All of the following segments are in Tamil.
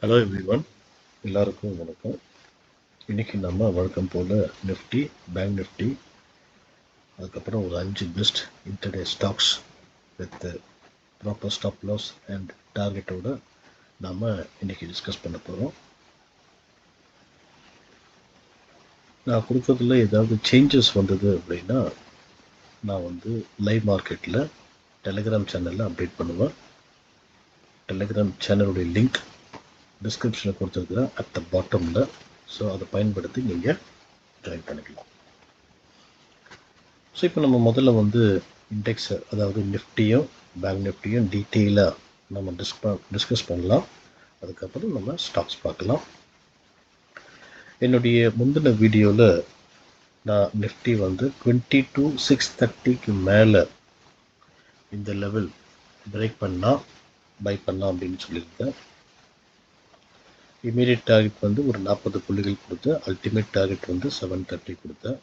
ஹலோ எவ்ரிவன், எல்லாருக்கும் வணக்கம். இன்றைக்கி நம்ம வழக்கம் போல் நிஃப்டி, பேங்க் நிஃப்டி, அதுக்கப்புறம் ஒரு 5 best intraday stocks with proper stop loss and டார்கெட்டோடு நாம் இன்றைக்கி டிஸ்கஸ் பண்ண போகிறோம். நான் கொடுக்கறதுல ஏதாவது சேஞ்சஸ் வந்தது அப்படின்னா நான் லைவ் மார்க்கெட்டில் டெலிகிராம் சேனலில் அப்டேட் பண்ணுவேன். டெலிகிராம் சேனலுடைய லிங்க் டிஸ்கிரிப்ஷனில் கொடுத்துருக்குறேன் அட் த பாட்டமில். ஸோ அதை பயன்படுத்தி நீங்கள் ஜாயின் பண்ணிக்கலாம். ஸோ இப்போ நம்ம முதல்ல இண்டெக்ஸ், அதாவது நிஃப்டியும் பேங்க் நிஃப்டியும் டீட்டெயிலாக நம்ம டிஸ்கஸ் பண்ணலாம். அதுக்கப்புறம் நம்ம ஸ்டாக்ஸ் பார்க்கலாம். என்னுடைய முந்தின வீடியோவில் நான் நிஃப்டி 22,630க்கு மேலே இந்த லெவல் பிரேக் பண்ணால் பை பண்ணலாம் அப்படின்னு சொல்லியிருக்கேன். இமீடியட் டார்கெட் ஒரு 40 புள்ளிகள் கொடுத்தேன். அல்டிமேட் டார்கெட் 730 கொடுத்தேன்.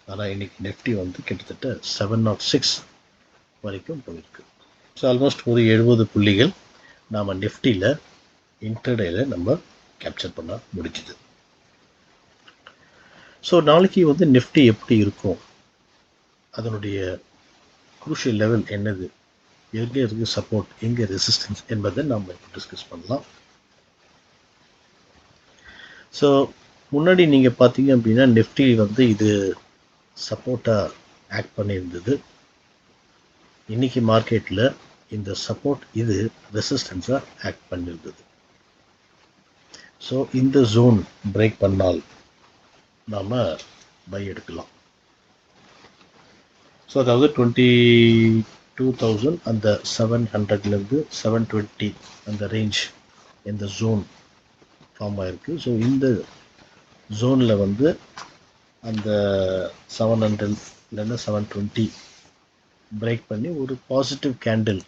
ஆனால் இன்றைக்கி நிஃப்டி கிட்டத்தட்ட 706 வரைக்கும் போயிருக்கு. ஸோ ஆல்மோஸ்ட் ஒரு 70 புள்ளிகள் நாம் நிஃப்டியில் இன்டர்டேயில் நம்ம கேப்சர் பண்ண முடிச்சுது. ஸோ நாளைக்கு நிஃப்டி எப்படி இருக்கும், அதனுடைய குரூஷியல் லெவல் என்னது, எங்கே இருக்குது சப்போர்ட், எங்கே ரெசிஸ்டன்ஸ் என்பதை நாம் இப்போ டிஸ்கஸ் பண்ணலாம். ஸோ முன்னாடி நீங்கள் பார்த்தீங்க அப்படின்னா நிஃப்டி இது சப்போர்ட்டாக ஆக்ட் பண்ணியிருந்தது. இன்றைக்கி மார்க்கெட்டில் இந்த சப்போர்ட் இது ரெசிஸ்டன்ஸாக ஆக்ட் பண்ணியிருந்தது. ஸோ இந்த ஜோன் பிரேக் பண்ணால் நாம் பை எடுக்கலாம். ஸோ அதாவது 22,000 அந்த 700லேருந்து 720 அந்த ரேஞ்ச், இந்த ஜோன் ஃபார்ம் ஆகிருக்கு. ஸோ இந்த ஜோனில் அந்த 700லேருந்து 720 பிரேக் பண்ணி ஒரு பாசிட்டிவ் கேண்டில்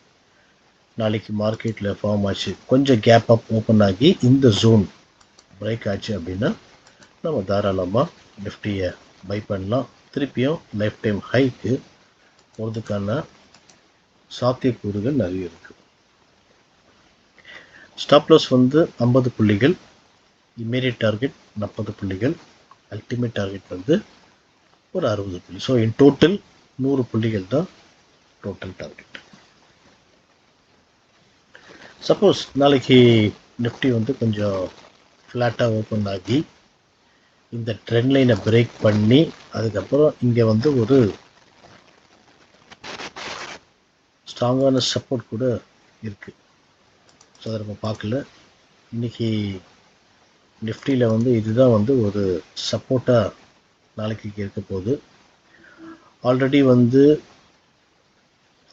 நாளைக்கு மார்க்கெட்டில் ஃபார்ம் ஆச்சு, கொஞ்சம் கேப் அப் ஓப்பன் ஆகி இந்த ஜோன் பிரேக் ஆச்சு அப்படின்னா நம்ம தாராளமாக நிஃப்டியை பை பண்ணலாம். திருப்பியும் லைஃப் டைம் ஹைக்கு போகிறதுக்கான சாத்தியக்கூறுகள் நிறைய இருக்குது. ஸ்டாப் லாஸ் 50 புள்ளிகள், இமீடியட் டார்கெட் 40 புள்ளிகள், அல்டிமேட் டார்கெட் ஒரு 60 புள்ளி. ஸோ இன் டோட்டல் 100 புள்ளிகள் தான் டோட்டல் டார்கெட். சப்போஸ் நாளைக்கு நிஃப்டி கொஞ்சம் ஃப்ளாட்டாக ஓப்பன் ஆகி இந்த ட்ரெண்ட் லைனை பிரேக் பண்ணி அதுக்கப்புறம் இங்கே ஒரு ஸ்ட்ராங்கான சப்போர்ட் கூட இருக்குது. ஸோ அதை நம்ம பார்க்கல. இன்றைக்கி நிஃப்டியில் இதுதான் ஒரு சப்போர்ட்டாக நாளைக்கு இருக்க போகுது. ஆல்ரெடி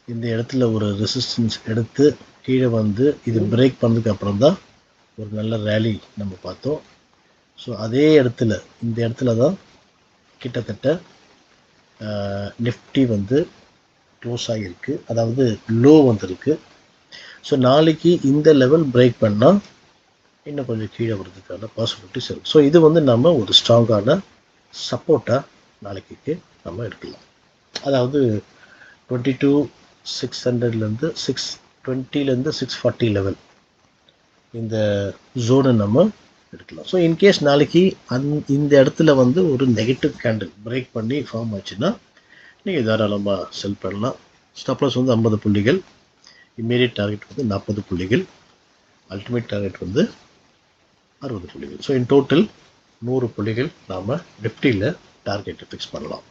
இந்த இடத்துல ஒரு ரெசிஸ்டன்ஸ் எடுத்து கீழே இது பிரேக் பண்ணதுக்கு அப்புறம் தான் ஒரு நல்ல ரேலி நம்ம பார்த்தோம். ஸோ அதே இடத்துல, இந்த இடத்துல தான் கிட்டத்தட்ட நிஃப்டி க்ளோஸ் ஆகியிருக்கு, அதாவது லோ வந்திருக்கு. ஸோ நாளைக்கு இந்த லெவல் பிரேக் பண்ணால் இன்னும் கொஞ்சம் கீழே வர்றதுக்கான பாசிபிலிட்டிஸ் இருக்குது. ஸோ இது நம்ம ஒரு ஸ்ட்ராங்கான சப்போர்ட்டாக நாளைக்கு நம்ம எடுக்கலாம். அதாவது 22,600லேருந்து 620லேருந்து 640 லெவல் இந்த ஜோனை நம்ம எடுக்கலாம். ஸோ இன்கேஸ் நாளைக்கு இந்த இடத்துல ஒரு நெகட்டிவ் கேண்டில் பிரேக் பண்ணி ஃபார்ம் ஆச்சுன்னா நீங்கள் தாராளமாக செல் பண்ணலாம். ஸ்டாப் லாஸ் 50 புள்ளிகள், இம்மீடியட் டார்கெட் 40 புள்ளிகள், அல்டிமேட் டார்கெட் 60 புள்ளிகள். ஸோ இன் டோட்டல் 100 புள்ளிகள் நாம் நிஃப்டியில் டார்கெட்டை ஃபிக்ஸ் பண்ணலாம்.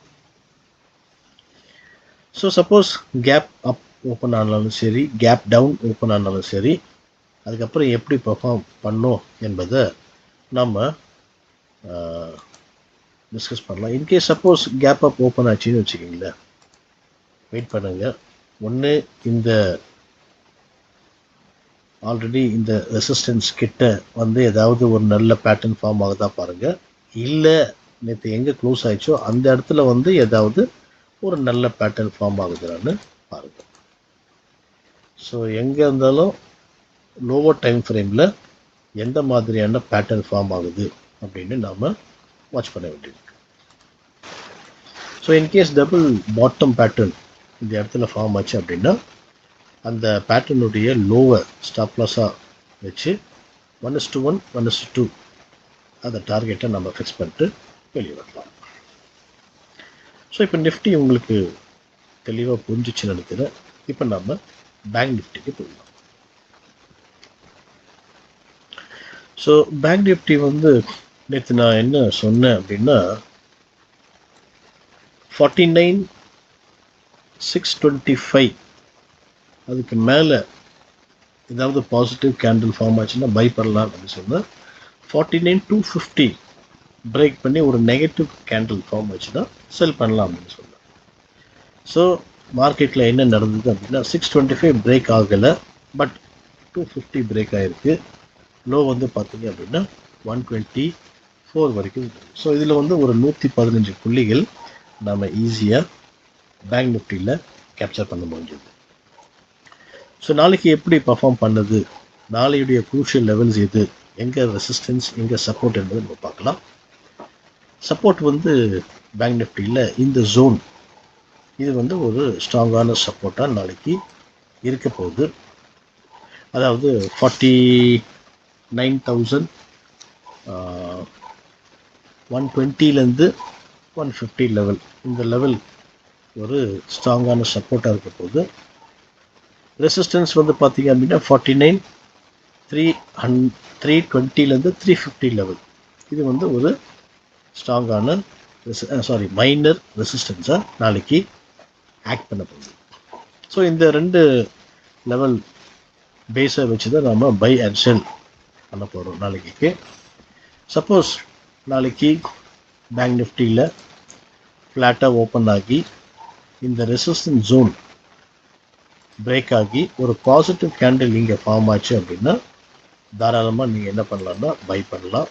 So suppose gap up open ஆனாலும் சரி, கேப் டவுன் ஓப்பன் ஆனாலும் சரி, அதுக்கப்புறம் எப்படி பெர்ஃபார்ம் பண்ணோம் என்பதை நம்ம டிஸ்கஸ் பண்ணலாம். In case suppose gap up open ஆச்சுன்னு வச்சுக்கிங்களேன், வெயிட் பண்ணுங்கள். ஒன்று இந்த ஆல்ரெடி இந்த ரெசிஸ்டன்ஸ் கிட்ட ஏதாவது ஒரு நல்ல பேட்டர்ன் ஃபார்ம் ஆகுதா பாருங்கள். இல்லை நேற்று எங்கே க்ளோஸ் ஆயிடுச்சோ அந்த இடத்துல ஏதாவது ஒரு நல்ல பேட்டர்ன் ஃபார்ம் ஆகுதுன்னு பாருங்கள். ஸோ எங்கே இருந்தாலும் லோவர் டைம் ஃப்ரேமில் எந்த மாதிரியான பேட்டர்ன் ஃபார்ம் ஆகுது அப்படின்னு நாம் வாட்ச் பண்ண வேண்டியிருக்கு. So in case double bottom pattern இந்த இடத்துல ஃபார்ம் ஆச்சு அப்படின்னா அந்த பேட்டர்னுடைய லோவை ஸ்டாப் லாஸாக வச்சு 1:1, 1:2 அந்த டார்கெட்டை நம்ம ஃபிக்ஸ் பண்ணிட்டு வெளியே வரலாம். ஸோ இப்போ நிஃப்டி உங்களுக்கு தெளிவாக புரிஞ்சிச்சுன்னு நினைக்கிறேன். இப்போ நம்ம பேங்க் நிஃப்டிக்கு போயிடலாம். ஸோ பேங்க் நிஃப்டி வந்து நேற்று நான் என்ன சொன்னேன் அப்படின்னா 49,625 அதுக்கு மேலே ஏதாவது பாசிட்டிவ் கேண்டில் ஃபார்ம் ஆச்சுன்னா பை பண்ணலாம் அப்படின்னு சொன்னேன். 49,250 பிரேக் பண்ணி ஒரு நெகட்டிவ் கேண்டில் ஃபார்ம் ஆச்சுன்னா செல் பண்ணலாம் அப்படின்னு சொன்னேன். ஸோ மார்க்கெட்டில் என்ன நடந்தது அப்படின்னா 625 பிரேக் ஆகலை, பட் 250 பிரேக் ஆகிருக்கு. லோ வந்து பார்த்தீங்க அப்படின்னா 124 வரைக்கும். ஸோ இதில் வந்து ஒரு 115 புள்ளிகள் நம்ம ஈஸியாக பேங்க் நிஃப்டியில் கேப்சர் பண்ண முடிஞ்சது. ஸோ நாளைக்கு எப்படி பர்ஃபார்ம் பண்ணுது, நாளையுடைய க்ரூஷியல் லெவல்ஸ் எது, எங்கே ரெசிஸ்டன்ஸ் எங்கே சப்போர்ட் என்பது நம்ம பார்க்கலாம். சப்போர்ட் வந்து பேங்க் நிஃப்டியில் இந்த ஜோன் இது வந்து ஒரு ஸ்ட்ராங்கான சப்போர்ட்டாக நாளைக்கு இருக்க போகுது. அதாவது 49,120லேருந்து 150 லெவல், இந்த லெவல் ஒரு ஸ்ட்ராங்கான சப்போர்ட்டாக இருக்க போகுது. ரெசிஸ்டன்ஸ் வந்து பார்த்தீங்க அப்படின்னா 49,320லேருந்து 350 லெவல், இது வந்து ஒரு ஸ்ட்ராங்கான மைனர் ரெசிஸ்டன்ஸாக நாளைக்கு ஆக்ட் பண்ண போகுது. ஸோ இந்த ரெண்டு லெவல் பேஸை வச்சு தான் நம்ம பை அண்ட் செல் பண்ண போகிறோம் நாளைக்கு. சப்போஸ் நாளைக்கு பேங்க் நிஃப்டியில் ஃப்ளாட்டாக ஓப்பன் ஆகி இந்த ரெசிஸ்டன்ஸ் ஜோன் பிரேக் ஆகி ஒரு பாசிட்டிவ் கேண்டில் இங்கே ஃபார்ம் ஆச்சு அப்படின்னா தாராளமாக நீங்கள் என்ன பண்ணலாம்னா பை பண்ணலாம்.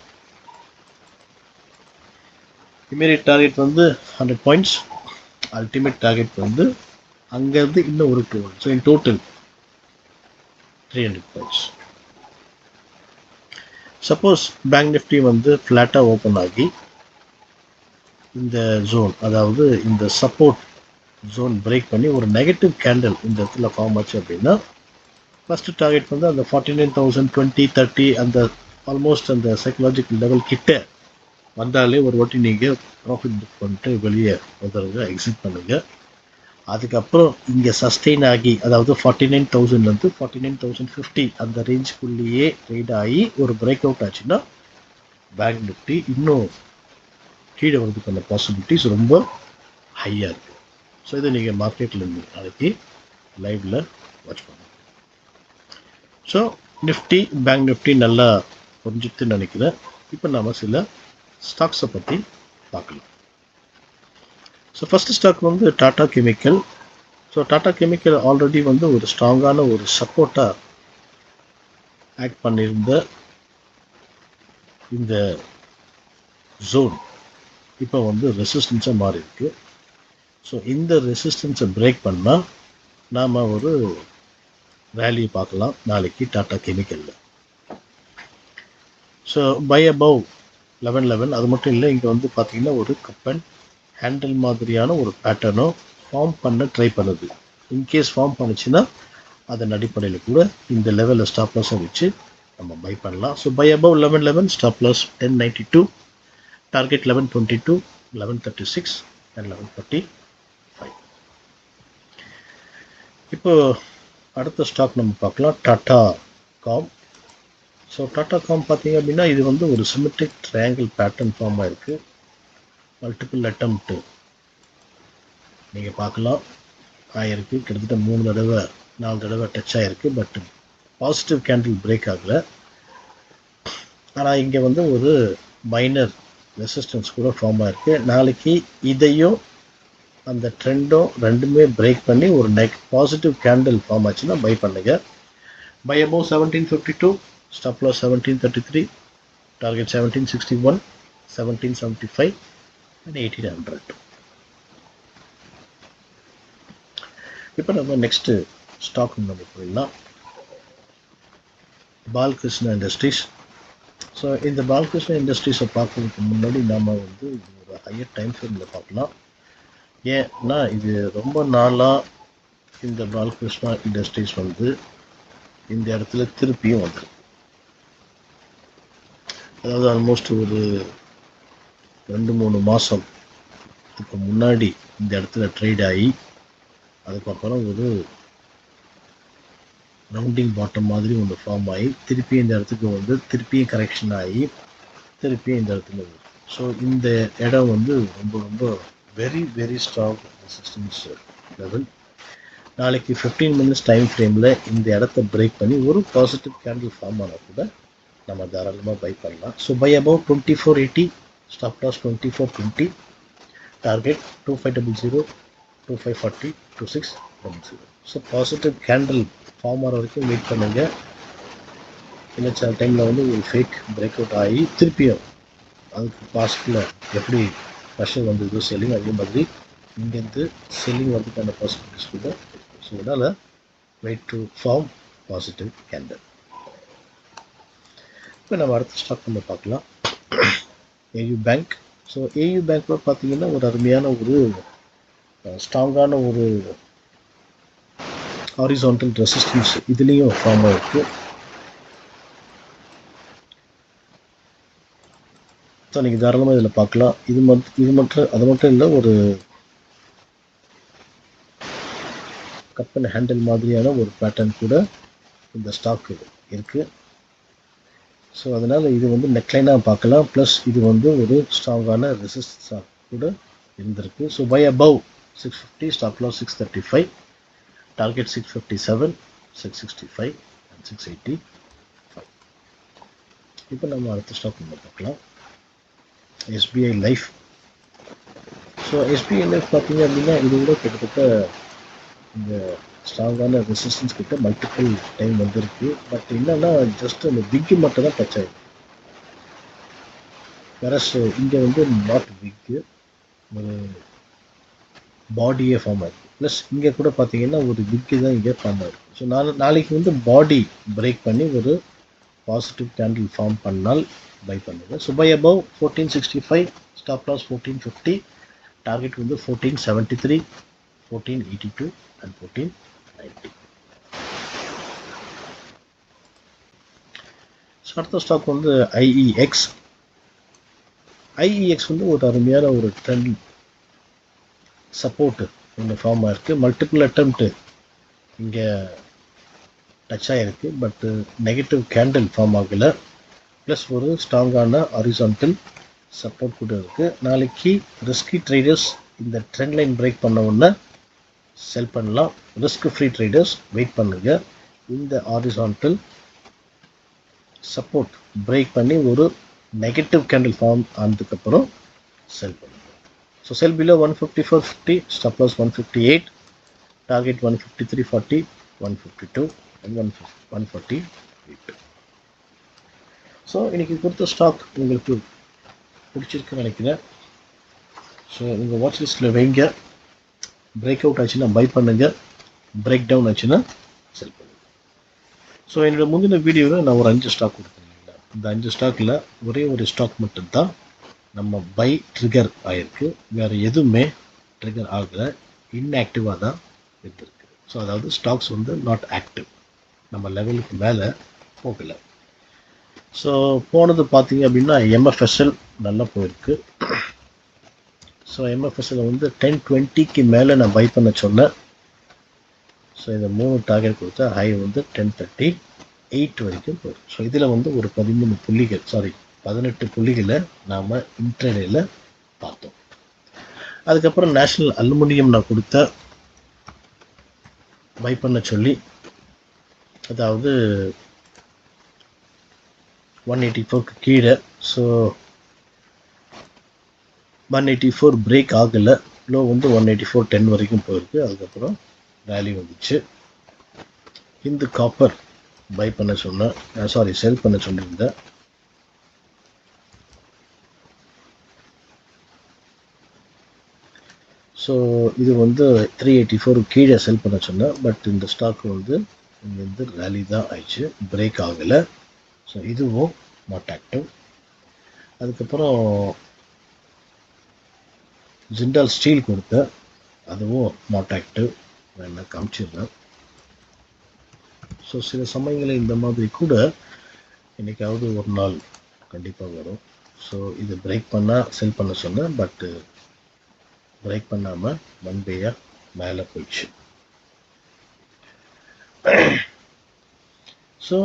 இமீடியட் டார்கெட் வந்து 100 பாயிண்ட்ஸ், அல்டிமேட் டார்கெட் வந்து அங்கேருந்து இன்னும் ஒரு 200. So in total 300 points. Suppose bank Nifty வந்து ஃப்ளாட்டாக ஓப்பன் ஆகி இந்த ஜோன், அதாவது இந்த சப்போர்ட் ஜோன் பிரேக் பண்ணி ஒரு நெகட்டிவ் கேண்டில் இந்த இடத்துல ஃபார்ம் ஆச்சு அப்படின்னா ஃபஸ்ட்டு டார்கெட் வந்து அந்த 49,020, 30 அந்த ஆல்மோஸ்ட் அந்த சைக்கலாஜிக்கல் லெவல் கிட்ட வந்தாலே ஒரு வாட்டி நீங்கள் ப்ராஃபிட் புக் பண்ணிட்டு வெளியே வந்துடுங்க, எக்ஸிட் பண்ணுங்கள். அதுக்கப்புறம் இங்கே சஸ்டெயின் ஆகி, அதாவது 49,000லேருந்து 49,050 அந்த ரேஞ்சுக்குள்ளேயே ட்ரேட் ஆகி ஒரு பிரேக் அவுட் ஆச்சுன்னா பேங்க் நிஃப்டி இன்னும் கீழே வரதுக்கான பாசிபிலிட்டிஸ் ரொம்ப ஹையாக இருக்குது. ஸோ இதை நீங்கள் மார்க்கெட்டில் இருந்து நாளைக்கு லைவில் வாட்ச் பண்ணுங்கள். ஸோ நிஃப்டி பேங்க் நிஃப்டி நல்லா புரிஞ்சுட்டு நினைக்கிறேன். இப்போ நம்ம சில ஸ்டாக்ஸை பற்றி பார்க்கலாம். ஸோ ஃபஸ்ட்டு ஸ்டாக் வந்து Tata chemical. So Tata chemical already வந்து ஒரு ஸ்ட்ராங்கான ஒரு சப்போர்ட்டாக ஆக்ட் பண்ணியிருந்த இந்த ஜோன் இப்போ வந்து ரெசிஸ்டன்ஸாக மாறி இருக்கு. ஸோ இந்த ரெசிஸ்டன்ஸை பிரேக் பண்ணால் நாம் ஒரு வேல்யூ பார்க்கலாம் நாளைக்கு டாடா கெமிக்கலில். So buy above 1111. அது மட்டும் இல்லை, இங்கே வந்து பார்த்திங்கன்னா ஒரு கப் அண்ட் ஹேண்டில் மாதிரியான ஒரு பேட்டர்னும் ஃபார்ம் பண்ண ட்ரை பண்ணுது. இன்கேஸ் ஃபார்ம் பண்ணிச்சுன்னா அதன் அடிப்படையில் கூட இந்த லெவலில் ஸ்டாப் லாஸை வச்சு நம்ம பை பண்ணலாம். So buy above 1111, stop loss 1092, target 1122, 1136 and 1145. இப்போ அடுத்த ஸ்டாக் நம்ம பார்க்கலாம், Tata Comm. So Tata Comm பார்த்தீங்க அப்படின்னா இது வந்து ஒரு சிமெட்ரிக் ட்ரையாங்கிள் பேட்டர்ன் ஃபார்ம் ஆகிருக்கு. மல்டிபிள் அட்டம்ப்ட் நீங்கள் பார்க்கலாம் ஆகிருக்கு. கிட்டத்தட்ட 3 தடவை 4 தடவை டச் ஆகிருக்கு. பட் பாசிட்டிவ் கேண்டில் பிரேக் ஆகலை. ஆனால் இங்கே வந்து ஒரு மைனர் ரெசிஸ்டன்ஸ் கூட ஃபார்ம் ஆகிருக்கு. நாளைக்கு இதையும் அந்த ட்ரெண்டும் ரெண்டுமே பிரேக் பண்ணி ஒரு பாசிட்டிவ் கேண்டில் ஃபார்ம் ஆச்சுன்னா பை பண்ணுங்க. Buy above 1752, stop loss 1733, target 1761, 1775 and 1800. இப்போ நம்ம நெக்ஸ்ட்டு ஸ்டாக் நம்ம போயிடலாம், பாலகிருஷ்ணா இண்டஸ்ட்ரீஸ். ஸோ இந்த பாலகிருஷ்ணா இண்டஸ்ட்ரீஸை பார்க்கறதுக்கு முன்னாடி நாம் வந்து இது ஒரு ஹையர் டைம் ஃப்ரேமில் பார்க்கலாம். ஏன்னா இது ரொம்ப நாளாக இந்த பாலகிருஷ்ணா இண்டஸ்ட்ரீஸ் வந்து இந்த இடத்துல திருப்பியும் வந்துடும். அதாவது ஆல்மோஸ்ட் ஒரு 2-3 மாதம் இதுக்கு முன்னாடி இந்த இடத்துல ட்ரேட் ஆகி அதுக்கப்புறம் ஒரு ரவுண்டிங் பாட்டம் மாதிரி ஒன்று ஃபார்ம் ஆகி திருப்பி இந்த இடத்துக்கு வந்து திருப்பியும் கரெக்ஷன் ஆகி திருப்பியும் இந்த இடத்துல வரும். ஸோ இந்த இடம் வந்து ரொம்ப ரொம்ப very very strong resistance level. நாளைக்கு 15 மினிட்ஸ் டைம் ஃப்ரேமில் இந்த இடத்த பிரேக் பண்ணி ஒரு பாசிட்டிவ் கேண்டில் ஃபார்ம் ஆனால் கூட நம்ம தாராளமாக பை பண்ணலாம். So buy about 2480, stop loss 2420, target 2500, 2540, 2600. So positive candle form ஆகிற வரைக்கும் வெயிட் பண்ணுங்க. இல்லை சில டைமில் வந்து ஒரு ஃபேக் பிரேக் அவுட் ஆகி திருப்பியும் அதுக்கு பாசிட்டிவில் எப்படி ப்ரெஷர் வந்தது செல்லிங், அதே மாதிரி இங்கேருந்து செல்லிங் வரதுக்கான பாசிபிலிட்டிஸ் கூட. ஸோ அதனால் wait to form positive candle. இப்போ நம்ம அடுத்த ஸ்டாக் நம்ம பார்க்கலாம், ஏயு பேங்க். ஸோ ஏயு பேங்க்கில் பார்த்தீங்கன்னா ஒரு அருமையான ஒரு ஸ்ட்ராங்கான ஒரு ஹாரிசான்டல் ரெசிஸ்டன்ஸ் இதுலேயும் ஃபார்ம் ஆகிருக்கு. ஸோ நீங்கள் தாராளமாக இதில் பார்க்கலாம். இது மட்டும் இல்லை, ஒரு கப் அண்ட் ஹேண்டில் மாதிரியான ஒரு பேட்டர்ன் கூட இந்த ஸ்டாக் இருக்குது. ஸோ அதனால் இது வந்து நெக்லைனாக பார்க்கலாம். ப்ளஸ் இது வந்து ஒரு ஸ்ட்ராங்கான ரெசிஸ்டன்ஸாக கூட இருந்திருக்கு. So buy above 650, stop loss 635, target 657, 665 and 685. இப்போ நம்ம அடுத்த ஸ்டாக் நம்ம பார்க்கலாம், SBI Life. So SBI Life பார்த்தீங்க அப்படின்னா இது கூட கிட்டத்தட்ட இந்த ஸ்ட்ராங்கான ரெசிஸ்டன்ஸ் கிட்ட மல்டிபிள் டைம் வந்திருக்கு. பட் என்னன்னா ஜஸ்ட் அந்த பிக்கு மட்டும் தான் டச் ஆகிருக்கு. வேற இங்கே வந்து நாட் பிக்கு, ஒரு பாடியே ஃபார்ம் ஆகிருக்கு. ப்ளஸ் இங்கே கூட பார்த்தீங்கன்னா ஒரு பிக்கு தான் இங்கே ஃபார்ம் ஆகிருக்கு. ஸோ நாளைக்கு வந்து பாடி பிரேக் பண்ணி ஒரு பாசிட்டிவ் கேண்டில் ஃபார்ம் பண்ணால் பை பண்ணுங்கள். So buy above 1465, stop loss 1450, target வந்து 1473, 1482 அண்ட் 1490. ஸோ அடுத்த ஸ்டாக் வந்து ஐஇஎக்ஸ். ஐஇஎக்ஸ் வந்து ஒரு அருமையான ஒரு ட்ரெண்ட் சப்போர்ட் ஒன்று ஃபார்ம் ஆகிருக்கு. மல்டிபிள் அட்டெம்ப்ட்டு இங்கே டச் ஆகிருக்கு, பட்டு நெகட்டிவ் கேண்டில் ஃபார்ம் ஆகலை. ப்ளஸ் ஒரு ஸ்ட்ராங்கான ஹாரிசான்டல் சப்போர்ட் கூட இருக்குது. நாளைக்கு ரிஸ்கி ட்ரேடர்ஸ் இந்த ட்ரெண்ட் லைன் பிரேக் பண்ண உடனே செல் பண்ணலாம். ரிஸ்க் ஃப்ரீ ட்ரேடர்ஸ் வெயிட் பண்ணுங்க. இந்த ஹாரிசான்டல் சப்போர்ட் பிரேக் பண்ணி ஒரு நெகட்டிவ் கேண்டில் ஃபார்ம் ஆனதுக்கப்புறம் செல் பண்ணுங்க. So sell below 154.50, stop loss 158, target 153.40, 152 and 148. So இன்றைக்கி கொடுத்த ஸ்டாக் உங்களுக்கு பிடிச்சிருக்குன்னு நினைக்கிறேன். ஸோ உங்கள் வாட்ச் லிஸ்ட்டில் வைங்க. பிரேக் அவுட் ஆச்சுன்னா பை பண்ணுங்கள், பிரேக் டவுன் ஆச்சுன்னா செல் பண்ணுங்கள். ஸோ என்னோடய முந்தின வீடியோவில் நான் ஒரு 5 ஸ்டாக் கொடுத்துருந்தேன். இந்த 5 ஸ்டாக்கில் ஒரே ஒரு ஸ்டாக் மட்டும்தான் நம்ம பை ட்ரிகர் ஆகிருக்கு. வேறு எதுவுமே ட்ரிகர் ஆகலை, இன்ஆக்டிவாக தான் இருந்திருக்கு. ஸோ அதாவது ஸ்டாக்ஸ் வந்து நாட் ஆக்டிவ், நம்ம லெவலுக்கு மேலே போகலை. ஸோ போனது பார்த்தீங்க அப்படின்னா எம்எஃப்எஸ்எல் நல்லா போயிருக்கு. ஸோ எம்எஃப்எஸ்எல் வந்து 1020க்கு மேலே நான் பை பண்ண சொன்னேன். ஸோ இந்த 3 டார்கெட் கொடுத்தா ஹை வந்து 1038 வரைக்கும் போயிருக்கு. ஸோ இதில் வந்து ஒரு 18 புள்ளிகளை நாம் இன்ட்ரடேயில் பார்த்தோம். அதுக்கப்புறம் நேஷ்னல் அலுமினியம் நான் கொடுத்த பை பண்ண சொல்லி, அதாவது 184க்கு கீழே. ஸோ 184 பிரேக் ஆகலை, லோ வந்து 184.10 வரைக்கும் போயிருக்கு. அதுக்கப்புறம் வேல்யூ வந்துச்சு. இந்த காப்பர் பை பண்ண சொன்னேன், செல் பண்ண சொல்லியிருந்தேன். ஸோ இது வந்து 384 கீழே செல் பண்ண சொன்னேன். பட் இந்த ஸ்டாக் வந்து இங்கேருந்து ரேலி தான் ஆயிடுச்சு, பிரேக் ஆகலை. ஸோ இதுவும் நாட் ஆக்டிவ். அதுக்கப்புறம் ஜிண்டால் ஸ்டீல் கொடுத்தேன், அதுவும் நாட் ஆக்டிவ். வேணா காமிச்சிடுறேன். ஸோ சில சமயங்களில் இந்த மாதிரி கூட என்றைக்காவது ஒரு நாள் கண்டிப்பாக வரும். ஸோ இது பிரேக் பண்ணால் செல் பண்ண சொன்னேன், பட்டு பிரேக் பண்ணாமல் ஒன்-வேயாக மேலே போயிடுச்சு. ஸோ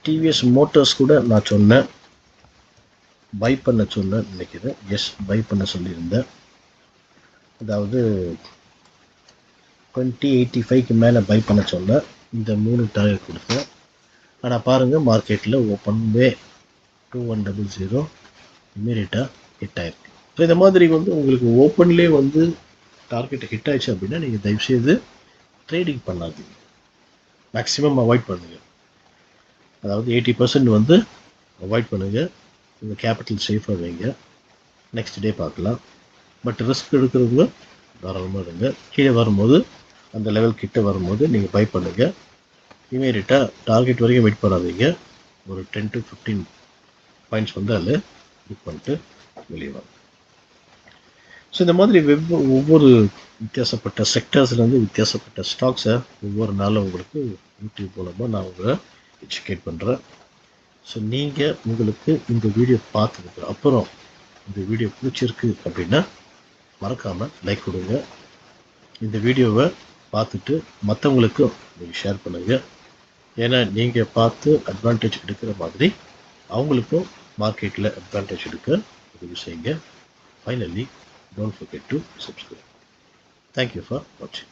டிவிஎஸ் மோட்டார்ஸ் கூட நான் சொன்னேன், பை பண்ண சொன்னேன் நினைக்கிறேன். எஸ், பை பண்ண சொல்லியிருந்தேன். அதாவது 2085க்கு மேலே பை பண்ண சொன்னேன். இந்த 3 டார்கெட் கொடுத்தேன். ஆனால் பாருங்கள், மார்க்கெட்டில் ஓப்பன்வே 2100 இமீடியட்டாக ஹிட் ஆயிருக்கு. ஸோ இந்த மாதிரி வந்து உங்களுக்கு ஓப்பன்லேயே வந்து டார்கெட் ஹிட் ஆயிடுச்சு அப்படின்னா நீங்கள் தயவுசெய்து ட்ரேடிங் பண்ணாதீங்க, மேக்ஸிமம் அவாய்ட் பண்ணுங்கள். அதாவது 80% வந்து அவாய்ட் பண்ணுங்கள். உங்கள் கேபிட்டல் சேஃபாக வைங்க, நெக்ஸ்ட் டே பார்க்கலாம். பட் ரிஸ்க் எடுக்கிறவங்க தாராளமாக இருங்க. கீழே வரும்போது அந்த லெவல் கிட்ட வரும்போது நீங்கள் பை பண்ணுங்கள். இமீடியட்டாக டார்கெட் வரைக்கும் வெயிட் பண்ணாதீங்க. ஒரு 10 to 15 பாயிண்ட்ஸ் வந்து அதில் புக் பண்ணிட்டு வெளியே வாங்க. ஸோ இந்த மாதிரி ஒவ்வொரு வித்தியாசப்பட்ட செக்டர்ஸ்லேருந்து வித்தியாசப்பட்ட ஸ்டாக்ஸை ஒவ்வொரு நாளும் உங்களுக்கு யூடியூப் மூலமாக நான் உங்களை எஜுகேட் பண்ணுறேன். ஸோ நீங்கள் உங்களுக்கு இந்த வீடியோ பார்த்ததுக்கு அப்புறம் இந்த வீடியோ பிடிச்சிருக்கு அப்படின்னா மறக்காமல் லைக் கொடுங்க. இந்த வீடியோவை பார்த்துட்டு மற்றவங்களுக்கும் நீங்கள் ஷேர் பண்ணுங்கள். ஏன்னா நீங்கள் பார்த்து அட்வான்டேஜ் எடுக்கிற மாதிரி அவங்களுக்கும் மார்க்கெட்டில் அட்வான்டேஜ் எடுக்க உதவி செய்யுங்க. Finally, don't forget to subscribe. Thank you for watching.